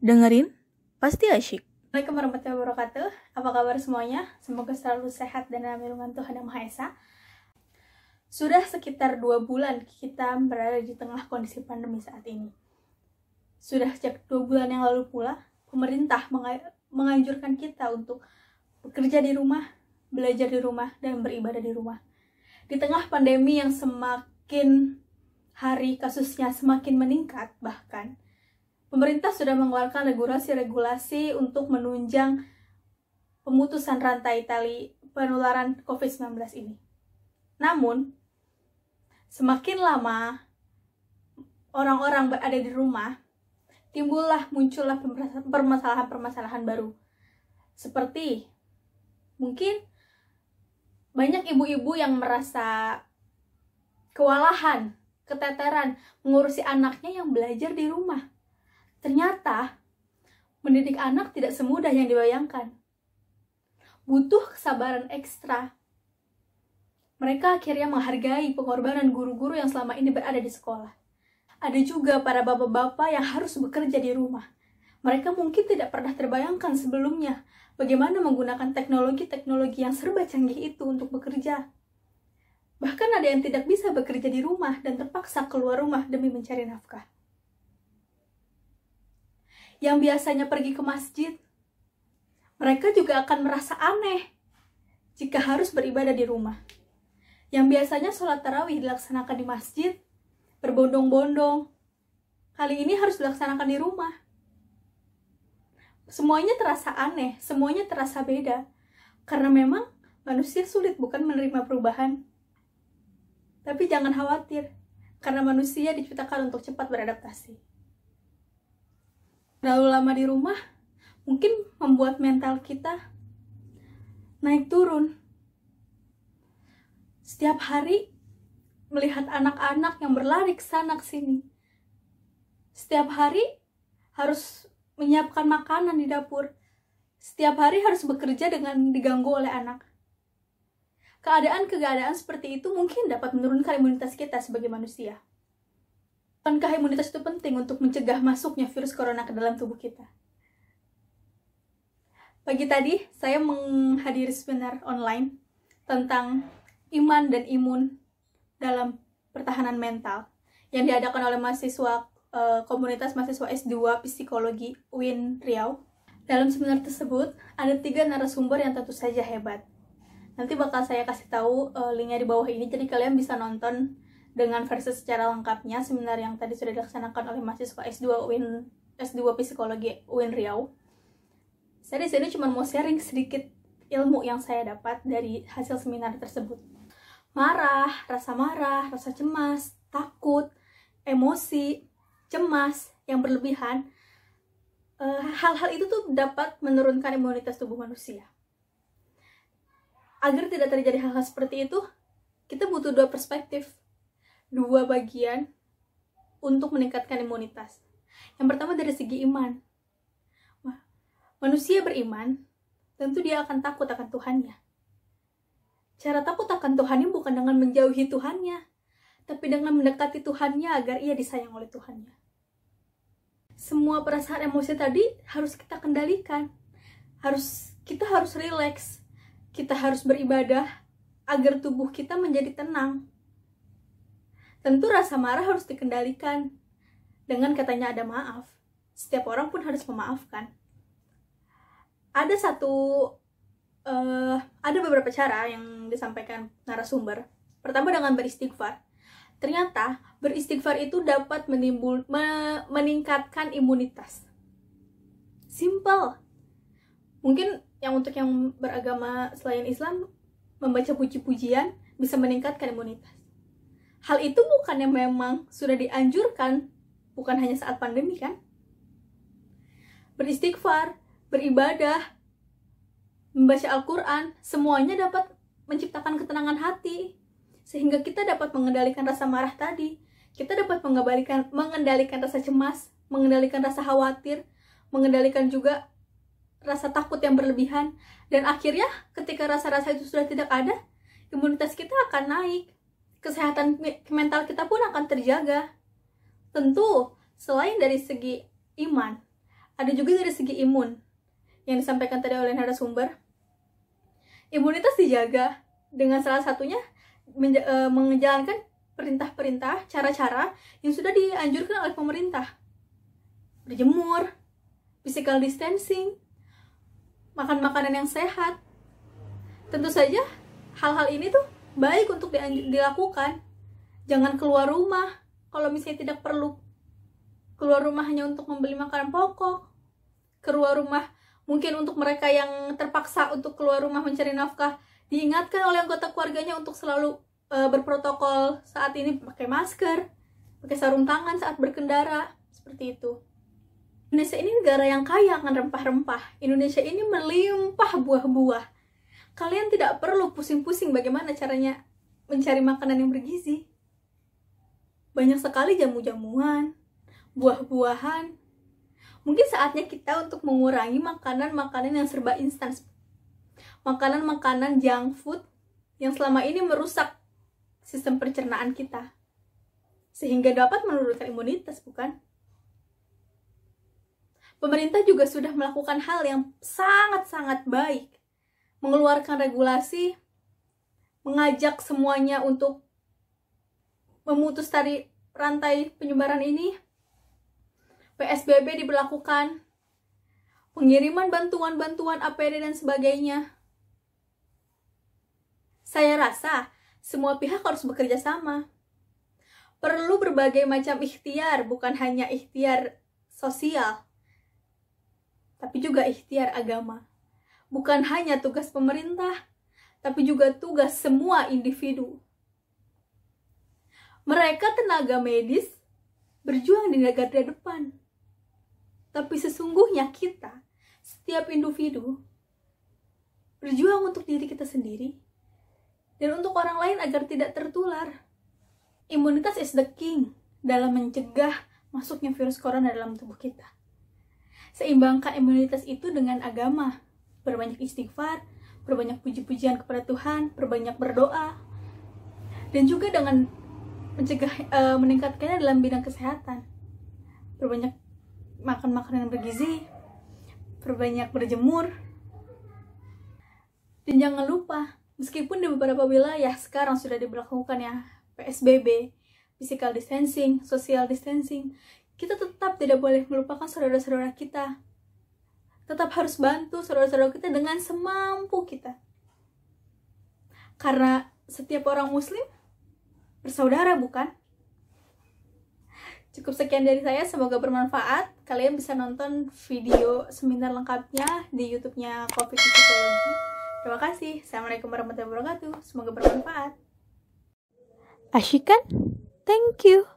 Dengerin, pasti asyik. Assalamualaikum warahmatullahi wabarakatuh. Apa kabar semuanya? Semoga selalu sehat dan dalam lindungan Tuhan Yang Maha Esa. Sudah sekitar 2 bulan kita berada di tengah kondisi pandemi saat ini. Sudah sejak 2 bulan yang lalu pula, pemerintah menganjurkan kita untuk bekerja di rumah, belajar di rumah, dan beribadah di rumah. Di tengah pandemi yang semakin hari kasusnya semakin meningkat, bahkan pemerintah sudah mengeluarkan regulasi-regulasi untuk menunjang pemutusan rantai tali penularan COVID-19 ini. Namun, semakin lama orang-orang berada di rumah, muncullah permasalahan-permasalahan baru. Seperti, mungkin banyak ibu-ibu yang merasa kewalahan, keteteran, mengurusi anaknya yang belajar di rumah. Ternyata, mendidik anak tidak semudah yang dibayangkan. Butuh kesabaran ekstra. Mereka akhirnya menghargai pengorbanan guru-guru yang selama ini berada di sekolah. Ada juga para bapak-bapak yang harus bekerja di rumah. Mereka mungkin tidak pernah terbayangkan sebelumnya bagaimana menggunakan teknologi-teknologi yang serba canggih itu untuk bekerja. Bahkan ada yang tidak bisa bekerja di rumah dan terpaksa keluar rumah demi mencari nafkah. Yang biasanya pergi ke masjid, mereka juga akan merasa aneh jika harus beribadah di rumah. Yang biasanya sholat tarawih dilaksanakan di masjid, berbondong-bondong, kali ini harus dilaksanakan di rumah. Semuanya terasa aneh, semuanya terasa beda, karena memang manusia sulit bukan menerima perubahan. Tapi jangan khawatir, karena manusia diciptakan untuk cepat beradaptasi. Terlalu lama di rumah mungkin membuat mental kita naik turun. Setiap hari melihat anak-anak yang berlari ke sana ke sini. Setiap hari harus menyiapkan makanan di dapur. Setiap hari harus bekerja dengan diganggu oleh anak. Keadaan seperti itu mungkin dapat menurunkan imunitas kita sebagai manusia. Bukankah imunitas itu penting untuk mencegah masuknya virus corona ke dalam tubuh kita? Pagi tadi, saya menghadiri seminar online tentang iman dan imun dalam pertahanan mental yang diadakan oleh mahasiswa komunitas mahasiswa S2 Psikologi UIN Riau. Dalam seminar tersebut, ada 3 narasumber yang tentu saja hebat. Nanti bakal saya kasih tahu linknya di bawah ini, jadi kalian bisa nonton dengan versi secara lengkapnya seminar yang tadi sudah dilaksanakan oleh mahasiswa S2 Psikologi UIN Riau. Saya di sini cuma mau sharing sedikit ilmu yang saya dapat dari hasil seminar tersebut. Rasa marah, rasa cemas, takut, emosi, cemas yang berlebihan, hal-hal itu tuh dapat menurunkan imunitas tubuh manusia. Agar tidak terjadi hal-hal seperti itu, kita butuh 2 perspektif, 2 bagian untuk meningkatkan imunitas. Yang pertama dari segi iman. Manusia beriman, tentu dia akan takut akan Tuhannya. Cara takut akan Tuhannya bukan dengan menjauhi Tuhannya, tapi dengan mendekati Tuhannya agar ia disayang oleh Tuhannya. Semua perasaan emosi tadi harus kita kendalikan. Kita harus rileks. Kita harus beribadah agar tubuh kita menjadi tenang. Tentu rasa marah harus dikendalikan dengan katanya ada maaf. Setiap orang pun harus memaafkan. Ada beberapa cara yang disampaikan narasumber. Pertama dengan beristighfar. Ternyata beristighfar itu dapat meningkatkan imunitas. Simple. Mungkin untuk yang beragama selain Islam, membaca puji-pujian bisa meningkatkan imunitas. Hal itu bukannya memang sudah dianjurkan, bukan hanya saat pandemi kan? Beristighfar, beribadah, membaca Al-Quran, semuanya dapat menciptakan ketenangan hati. Sehingga kita dapat mengendalikan rasa marah tadi. Kita dapat mengendalikan rasa cemas, mengendalikan rasa khawatir, mengendalikan juga rasa takut yang berlebihan. Dan akhirnya ketika rasa-rasa itu sudah tidak ada, imunitas kita akan naik. Kesehatan mental kita pun akan terjaga. Tentu, selain dari segi iman, Ada juga dari segi imun, yang disampaikan tadi oleh narasumber. Imunitas dijaga dengan salah satunya menjalankan perintah-perintah, cara-cara yang sudah dianjurkan oleh pemerintah. Berjemur, physical distancing, makan makanan yang sehat. Tentu saja hal-hal ini tuh baik untuk dilakukan. Jangan keluar rumah kalau misalnya tidak perlu. Keluar rumah hanya untuk membeli makanan pokok. Keluar rumah mungkin untuk mereka yang terpaksa untuk keluar rumah mencari nafkah, diingatkan oleh anggota keluarganya untuk selalu berprotokol saat ini, pakai masker, pakai sarung tangan saat berkendara, seperti itu. Indonesia ini negara yang kaya akan rempah-rempah. Indonesia ini melimpah buah-buah. Kalian tidak perlu pusing-pusing bagaimana caranya mencari makanan yang bergizi. Banyak sekali jamu-jamuan, buah-buahan. Mungkin saatnya kita untuk mengurangi makanan-makanan yang serba instan. Makanan-makanan junk food yang selama ini merusak sistem pencernaan kita. Sehingga dapat menurunkan imunitas, bukan? Pemerintah juga sudah melakukan hal yang sangat-sangat baik. Mengeluarkan regulasi, mengajak semuanya untuk memutus tali rantai penyebaran ini. PSBB diberlakukan, pengiriman bantuan-bantuan APD dan sebagainya. Saya rasa semua pihak harus bekerja sama. Perlu berbagai macam ikhtiar, bukan hanya ikhtiar sosial, tapi juga ikhtiar agama. Bukan hanya tugas pemerintah, tapi juga tugas semua individu. Mereka tenaga medis berjuang di garda depan. Tapi sesungguhnya kita, setiap individu, berjuang untuk diri kita sendiri dan untuk orang lain agar tidak tertular. Imunitas is the king dalam mencegah masuknya virus corona dalam tubuh kita. Seimbangkan imunitas itu dengan agama. Berbanyak istighfar, berbanyak puji-pujian kepada Tuhan, berbanyak berdoa, dan juga dengan meningkatkannya dalam bidang kesehatan. Berbanyak makan makanan yang bergizi, berbanyak berjemur. Dan jangan lupa, meskipun di beberapa wilayah sekarang sudah diberlakukan ya PSBB, physical distancing, social distancing, kita tetap tidak boleh melupakan saudara-saudara kita. Tetap harus bantu saudara-saudara kita dengan semampu kita. Karena setiap orang muslim bersaudara, bukan? Cukup sekian dari saya, semoga bermanfaat. Kalian bisa nonton video seminar lengkapnya di YouTube-nya COVID Psikologi. Terima kasih. Assalamualaikum warahmatullahi wabarakatuh. Semoga bermanfaat. Asyik kan? Thank you.